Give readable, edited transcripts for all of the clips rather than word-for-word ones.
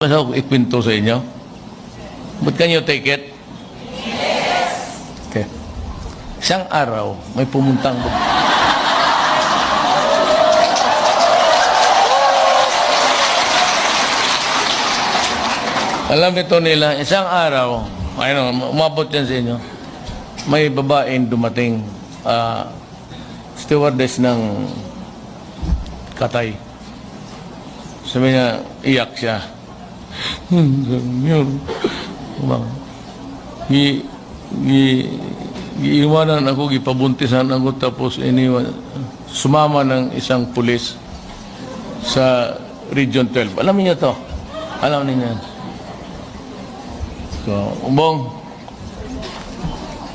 Basta ako ikwento sa inyo. But can you take it? Okay. Isang araw, may pumuntang alam nito nila, isang araw, ayun, umabot yan sa inyo, may babaeng dumating, stewardess ng Katay. Sabi niya, iyak siya. Iiwanan ako, gipabuntisan ako, tapos iniwan, sumama ng isang pulis sa Region 12. Alam niyo to? Alam niyo yan? So, Umbong,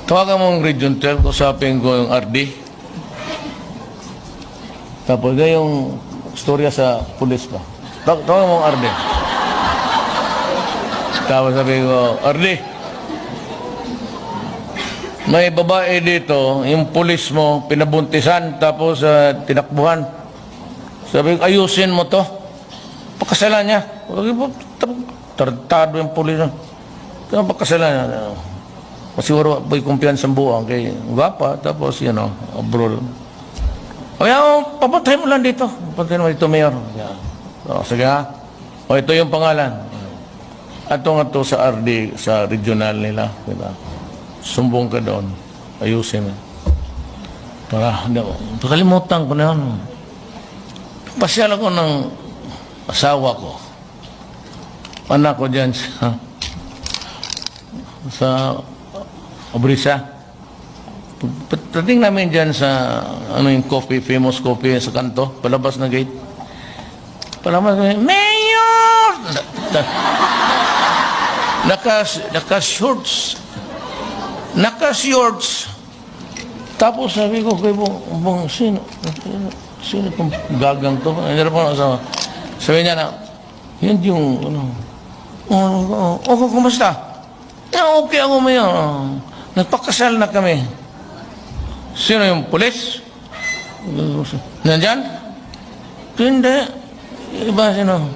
tawagan mo ang Region 12, kusapin ko yung RD. Tapos yung storya sa pulis pa. Tawagan mo ang RD. Tapos sabi ko, RD, may babae dito, yung pulis mo, pinabuntisan, tapos tinakbuhan. Sabi ko, ayusin mo to. Pakasalan niya. Tartado yung pulis na. Pakasalan niya. Siguro, may kumpiyansang buwang kay Gwapa, tapos, abroad. O yan, papuntahin mo lang dito. Papuntahin mo dito, Mayor. So, sige ha. O, ito yung pangalan. Ato nga to sa RD, sa regional nila. Diba? Sumbong ka doon. Ayusin mo. Pakalimutan ko na yun. Pasyal ako ng asawa ko. Anak ko dyan sa Obrisa. Pagdating namin dyan sa yung coffee, famous coffee sa kanto, palabas na gate. Palabas na, Mayor! Naka-shorts. Naka-shorts. Tapos sabi ko, kay Bong, sino itong gagang to? Hindi na po asawa. Sabi niya na, yun yung, kumusta? Okay ako, Mayor. Nagpakasal na kami. Sino yung pulis? Nandyan? Hindi. Iba sino?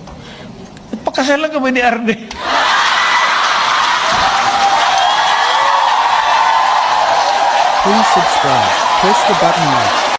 Nagpakasal na kami ni Arde. Please subscribe. Push the button like.